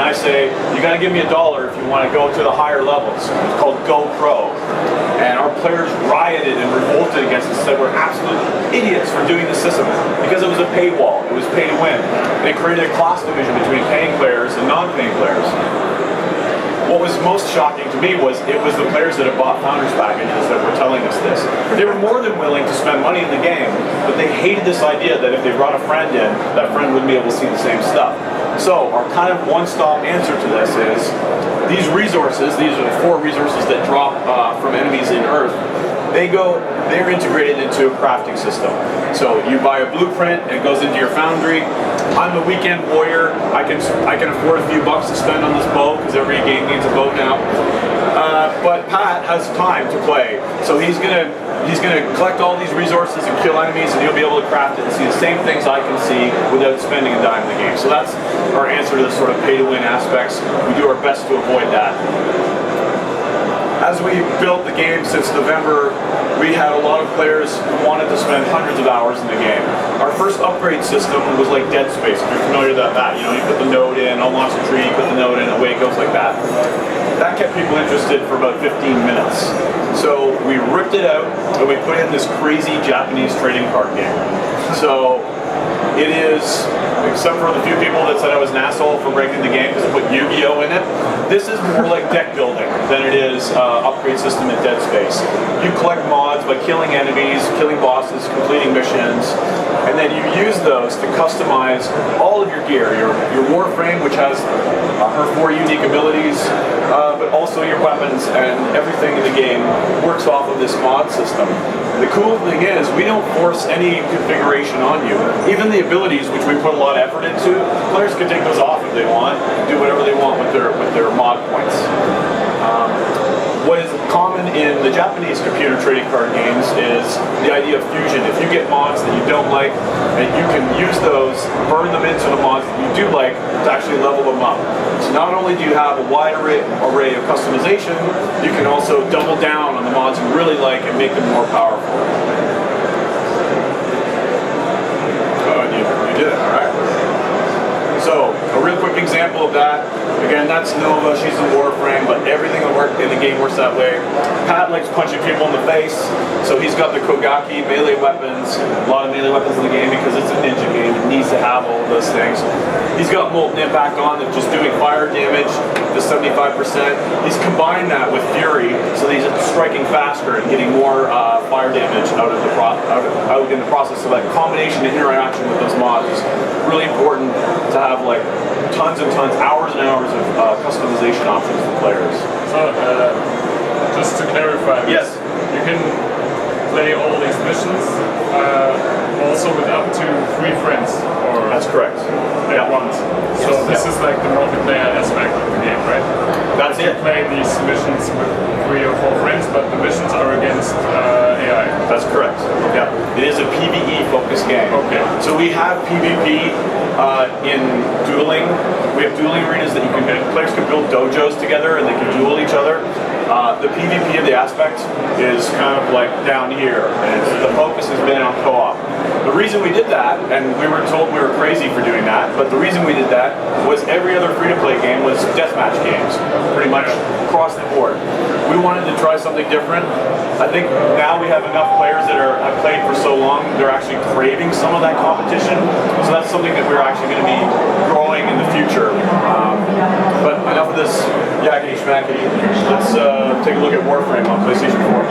I say, you got to give me $1 if you want to go to the higher levels. It's called Go Pro. And our players rioted and revolted against us, said we're absolute idiots for doing the system because it was a paywall. It was pay to win. And it created a class division between paying players and non-paying players. What was most shocking to me was it was the players that had bought Founders packages that were telling us this. They were more than willing to spend money in the game, but they hated this idea that if they brought a friend in, that friend wouldn't be able to see the same stuff. So our kind of one-stop answer to this is these resources, these are the 4 resources that drop from enemies in Earth, they're integrated into a crafting system. So you buy a blueprint, it goes into your foundry. I'm a weekend warrior. I can afford a few bucks to spend on this bow because every game needs a bow now. But Pat has time to play, so he's gonna collect all these resources and kill enemies, and he'll be able to craft it and see the same things I can see without spending a dime in the game. So that's our answer to the sort of pay-to-win aspects. We do our best to avoid that. As we built the game since November, we had a lot of players who wanted to spend hundreds of hours in the game. Our first upgrade system was like Dead Space. If you're familiar with that, you know, you put the node in, unlocks a tree, you put the node in, away it goes like that. That kept people interested for about 15 minutes. So we ripped it out and we put in this crazy Japanese trading card game. So it is, except for the few people that said I was an asshole for breaking the game because I put Yu-Gi-Oh in it, this is more like deck building than it is upgrade system in Dead Space. You collect mods by killing enemies, killing bosses, completing missions, and then you use those to customize all of your gear. Your Warframe, which has her 4 unique abilities, but also your weapons, and everything in the game works off of this mod system. The cool thing is, we don't force any configuration on you. Even the abilities, which we put a lot of effort into, players can take those off if they want, do whatever they want with their mod points. What is common in the Japanese computer trading card games is the idea of fusion. If you get mods that you don't like, and you can use those, burn them into the mods that you do like to actually level them up. So not only do you have a wide array of customization, you can also double down on the mods you really like and make them more powerful. Oh, you did it, all right. So, a real quick example of that. Again, that's Nova, she's in Warframe, but everything that worked in the game works that way. Pat likes punching people in the face, so he's got the Kogaki melee weapons, a lot of melee weapons in the game because it's a ninja game, it needs to have all of those things. He's got Molten Impact on that's just doing fire damage to 75%. He's combined that with Fury, so he's striking faster and getting more fire damage out in the process. So that combination and interaction with those mods is really important to have like tons and tons, hours and hours of customization options for players. So, just to clarify this, yes, you can play all these missions also with up to 3 friends, or that's correct. At once. So this is like the multiplayer aspect of the game, right? That's it. You play these missions with 3 or 4 friends, but the missions are against AI. That's correct. Yeah, it is a PvE focused game. Okay. So we have PvP in dueling. We have dueling arenas that players can build dojos together and they can duel each other. The PvP of the aspect is kind of like down here, and the focus has been on co-op. The reason we did that, and we were told we were crazy for doing that, but the reason we did that was every other free-to-play game was deathmatch games, pretty much across the board. We wanted to try something different. I think now we have enough players that have played for so long, they're actually craving some of that competition. So that's something that we're actually going to be growing in the future. But enough of this yakety schmackety. Let's take a look at Warframe on PlayStation 4.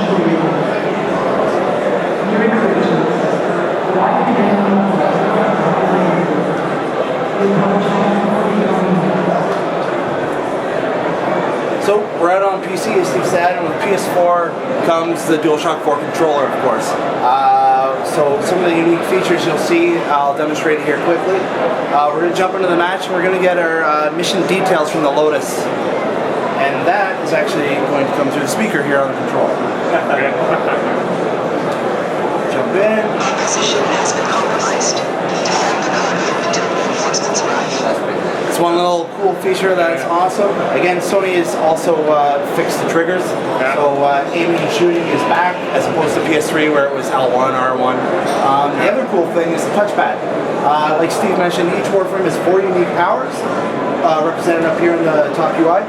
So we're out on PC, as Steve said, and with PS4 comes the DualShock 4 controller, of course. So some of the unique features you'll see, I'll demonstrate here quickly. We're going to jump into the match and we're going to get our mission details from the Lotus. And that is actually going to come through the speaker here on the controller. Jump in. Position has been compromised. Reinforcements arrive. It's one little cool feature that's awesome. Again, Sony has also fixed the triggers. So aiming and shooting is back as opposed to PS3 where it was L1, R1. The other cool thing is the touchpad. Like Steve mentioned, each Warframe has 4 unique powers. represented up here in the top UI.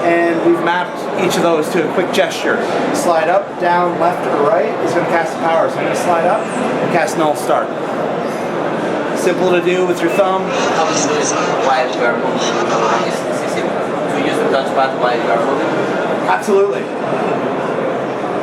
And we've mapped each of those to a quick gesture. Slide up, down, left, or right is going to cast the power. So I'm going to slide up and cast null start. Simple to do with your thumb. Obviously, while you are moving, it's simple to use the touchpad while you are moving. Absolutely.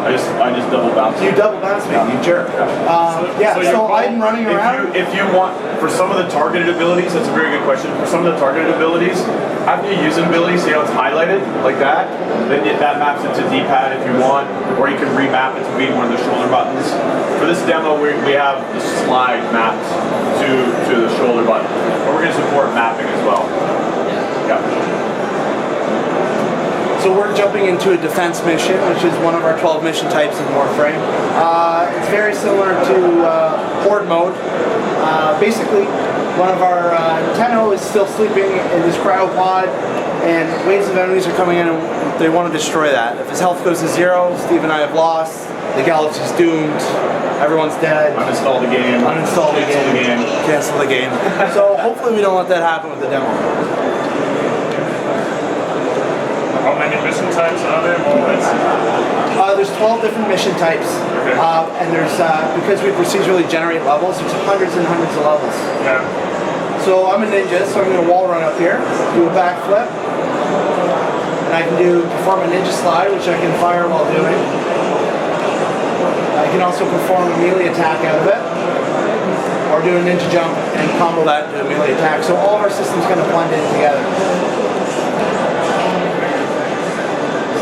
I just double bounce. You double bounce me, you jerk. So I'm running around. If you want, for some of the targeted abilities, that's a very good question. For some of the targeted abilities, after you use an ability, see how it's highlighted like that? Then that maps it to D-pad if you want, or you can remap it to be one of the shoulder buttons. For this demo, we have the slide mapped to the shoulder button, but we're going to support mapping as well. Yeah. So we're jumping into a defense mission, which is one of our 12 mission types in Warframe. It's very similar to Horde mode. Basically, one of our Tenno is still sleeping in this cryopod, and waves of enemies are coming in and they want to destroy that. If his health goes to 0, Steve and I have lost, the galaxy's doomed, everyone's dead. Uninstall the game. Uninstall the game. Cancel the game. So hopefully we don't let that happen with the demo. How many mission types are there, more or less? There's 12 different mission types, Okay. and there's because we procedurally generate levels, there's hundreds and hundreds of levels. Yeah. So I'm a ninja, so I'm going to wall run up here, do a backflip, and I can perform a ninja slide, which I can fire while doing. I can also perform a melee attack out of it, or do a ninja jump and combo that to a melee attack. So all of our systems kind of blend in together.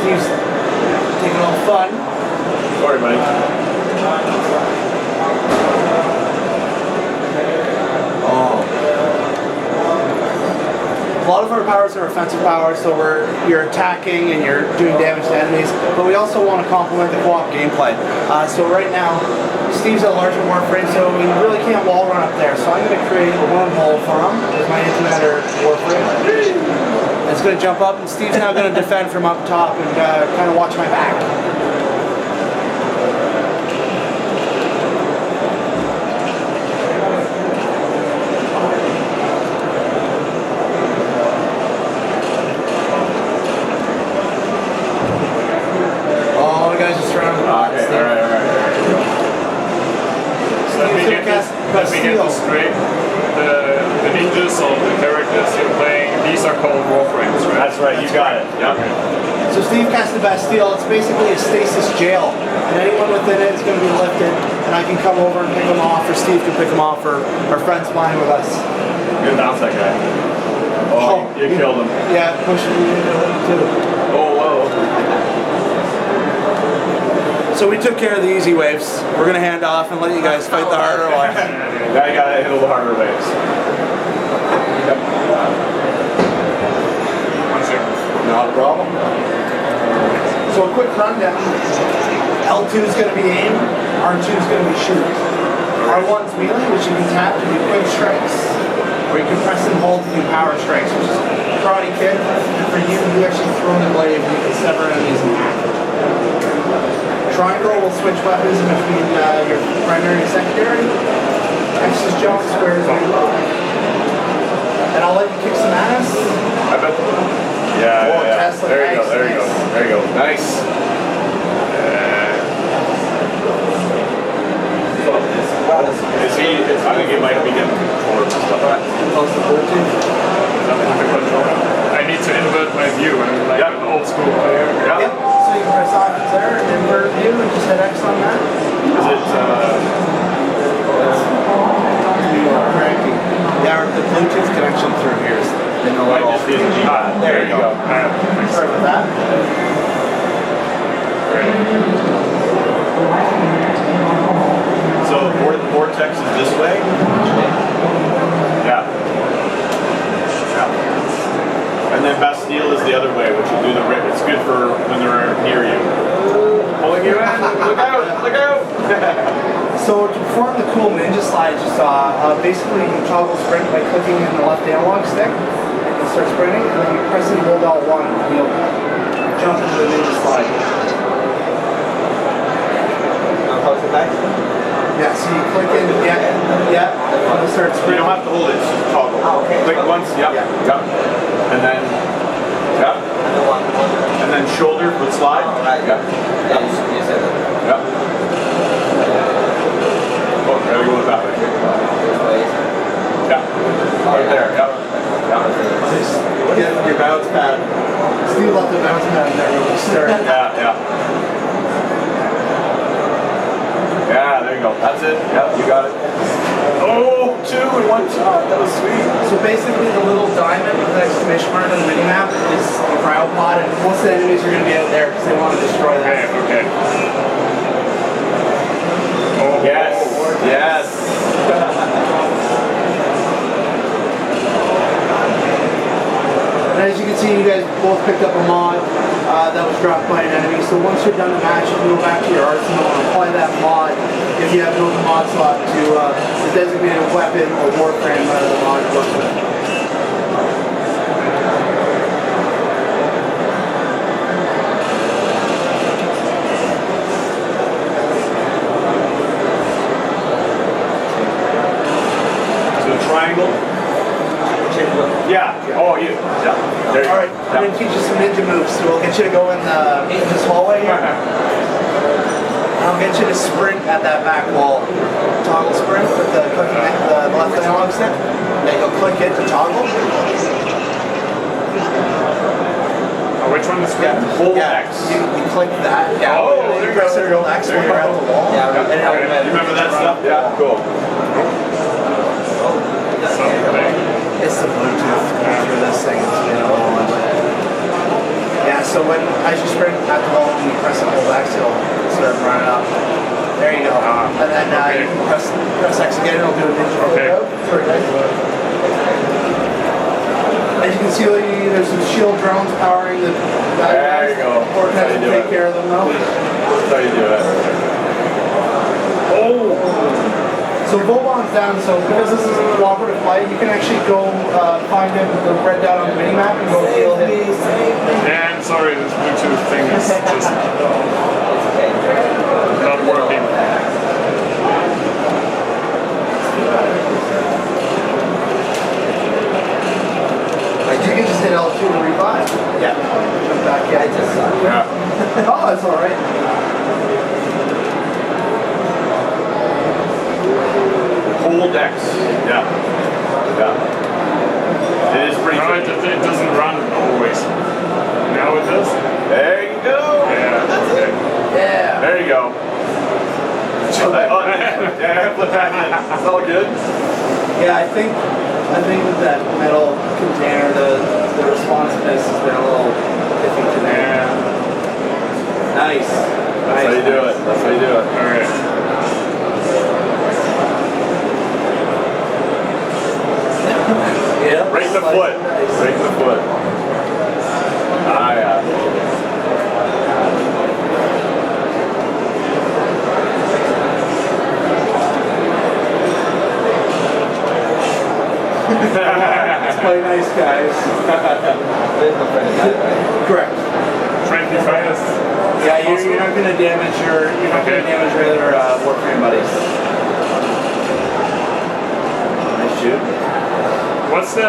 Steve's taking all the fun. Sorry, buddy. A lot of our powers are offensive powers, so you're attacking and you're doing damage to enemies, but we also want to complement the co-op gameplay. So right now, Steve's a larger Warframe, so we really can't wall run up there. So I'm going to create a wormhole for him with my antimatter Warframe. It's going to jump up, and Steve's now going to defend from up top and kind of watch my back. Oh, the guys are surrounded. Okay, all right. So let me get this straight. The ninjas or the characters you're playing, these are called Warframes, right? That's right, you got it. Yep. So Steve cast the Bastille. It's basically a stasis jail, and anyone within it is going to be lifted, and I can come over and pick them off, or Steve can pick them off, or our friends flying with us. Good bounce that guy. Oh, you killed him. Yeah, push him too. Oh, whoa. So we took care of the easy waves. We're going to hand off and let you guys fight the harder ones. Now you gotta handle the harder waves. Yep. Not a problem. So a quick rundown. L2 is going to be aim, R2 is going to be shoot. R1 is melee, which you can tap to do quick strikes. Or you can press and hold to do power strikes, which is Karate Kid. For you actually throw the blade and you can sever enemies in half. Triangle will switch weapons between your primary and secondary. X is jump, square is reload. And I'll let you kick some ass. I bet. Yeah, Tesla, There you go, nice, there you go. nice. There you go. Nice. Is he, I think it might be getting controller and stuff like that. I need to invert my view. I'm like an old school player. Yeah. Yep. So you can press options there, invert view, and just hit X on that. Is it, Cranky. Yeah, the Bluetooth connection through here is in the I little. just did G-pad. There you go. Sorry about that. So Vortex is this way? Yeah. And then Bastille is the other way, which will do the rip. It's good for when they're near you. Pulling you in. Look out! Look out! So to perform the cool ninja slide you saw, basically you toggle sprint by clicking in the left analog stick. You start sprinting, and then you press and hold L1, and you'll jump into the ninja slide. Close it back? Yeah, so you click in, and you start You sprinting. don't have to hold it, it's just toggle. Oh, okay. Click once, yep. Yeah. Yep. And then, yep. And then shoulder with slide. Right. Yep. Yeah, you said that. Yep. Oh, gotta go with that way. Yeah. Right there. Yep. Get your bounce pad. Steve left the bounce pad in there when we started. Yeah. Yeah, there you go. That's it. Yep, you got it. Oh, 2 in 1 shot. That was sweet. So basically the little diamond with the exclamation mark on the mini-map is the cryopod, and most of the enemies are going to be out there because they want to destroy that. Okay. Oh, Yes. Yes. And as you can see, you guys both picked up a mod that was dropped by an enemy. So once you're done the match, you can go back to your arsenal and apply that mod if you have no mod slot to the designated weapon or warframe out of the mod works with. So triangle. Yeah. Oh, you. Yeah. There you go. Alright, I'm going to teach you some ninja moves. So we'll get you to go in this hallway here. I'll get you to sprint at that back wall. Toggle sprint with the clicking the left analog stick. Then you'll click it to toggle. Oh, which one is sprint? Hold Yeah, X. you click that. Yeah. Oh, and then there you you press go. Hold X when you're at the wall. Yeah, And it'll- You remember that stuff? Yeah. Cool. Something. It's the Bluetooth for this thing. Yeah, so as you sprint at the wall and you press and hold X, it'll start running up. There you go. And then you can press X again, it'll do a ninja Okay. flip out. Very nice. As you can see, there's some shield drones powering the bad There guys. you go. Or That's how you do take it. care of them though. That's how you do it. Oh! So Vobon's down, so because this is a cooperative fight, you can actually go find him, the red dot on the minimap, and go kill him. Yeah, I'm sorry, this Bluetooth thing is just not working. You can just hit L2 to revive. Yeah. Jump back in. Yeah. Oh, that's alright. Hold X. Yeah. It is pretty No, tricky. it doesn't run always. Now it does? There you go. Yeah. That's it. Yeah. There you go. Yeah, flip that in. It's all good. Yeah, I think with that metal container, the responsiveness has been a little iffy today. Yeah. Nice. That's how you do it. That's how you do it. Okay. Yeah. Right in the foot. Right in the foot. Ah, yeah. It's quite nice, guys. Correct. Friendly fires. Yeah, you're not going to damage your other Warframe buddies. Nice shoot. What's the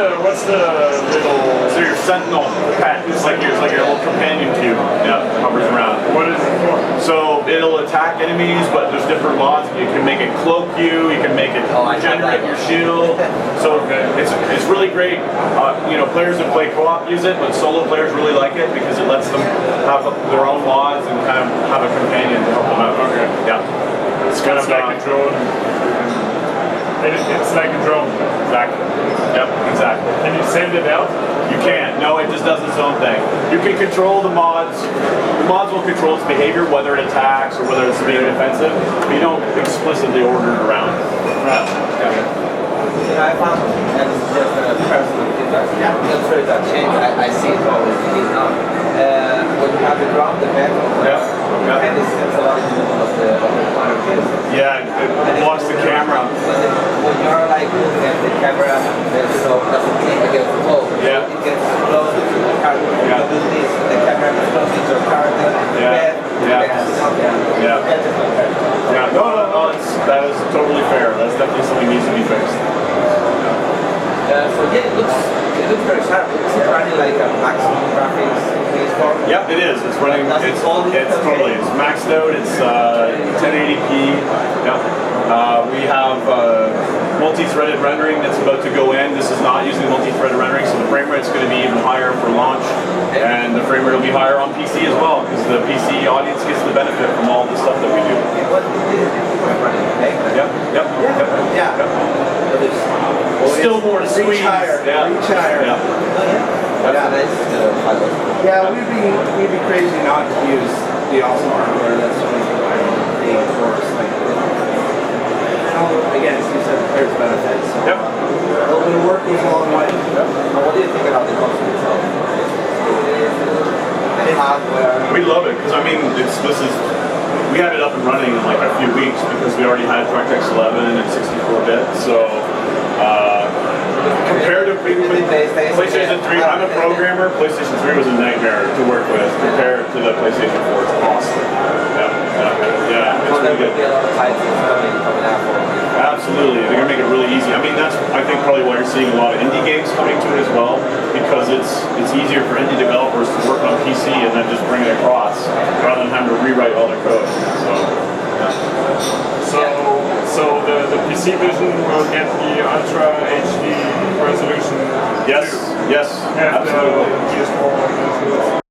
little? So your sentinel pet is like your little companion cube. Yeah, hovers around. What is it for? So it'll attack enemies, but there's different mods. You can make it cloak you. You can make it generate your shield. So it's really great. Players that play co-op use it, but solo players really like it because it lets them have their own mods and kind of have a companion to help them out. Okay. Yeah. It's kind of like a drone. It's like a drone. Exactly. Yep. Exactly. Can you send it out? You can't. No, it just does its own thing. You can control the mods. The mods will control its behavior, whether it attacks or whether it's being offensive. But you don't explicitly order it around. I found that it's just a personal feedback. Yeah. Just for that change, I see it always now. When you have the ground, the back of the and it sends a lot of the point of view. Yeah, it blocks the camera. When you're like looking at the camera, so doesn't click against the wall. Yeah. It gets closer to the character. Yeah. You do this, the camera gets closer to the character. Yeah. No. That is totally fair. That's definitely something that needs to be fixed. So yeah, it looks It looks very sharp. Is it running like a maximum graphics PS4? Yep, it is. It's running. It's totally. It's maxed out. It's 1080p. Yep. We have multi-threaded rendering that's about to go in. This is not using multi-threaded rendering, so the frame rate's going to be even higher for launch, and the frame rate will be higher on PC as well, because the PC audience gets the benefit from all the stuff that we do. Yep. Yep. Yeah. Still more to squeeze. Reach higher. Yeah. Reach higher. Yeah. Yeah, we'd be crazy not to use the awesome hardware that's only providing the course. Like, again, as you said, there's benefits. So Yep. a little bit of work goes a long way. Now, what do you think about the console itself? The hardware? We love it, because I mean, we had it up and running in like a few weeks because we already had DirectX 11 and 64-bit. So compared to PlayStation 3, I'm a programmer. PlayStation 3 was a nightmare to work with compared to the PlayStation 4. It's awesome. Yeah, it's really good. Absolutely, they're gonna make it really easy. I mean, that's I think probably why you're seeing a lot of indie games coming to it as well, because it's easier for indie developers to work on PC and then just bring it across rather than having to rewrite all their code. So the PC version will get the Ultra HD resolution. Yes, and absolutely. the PS4 version.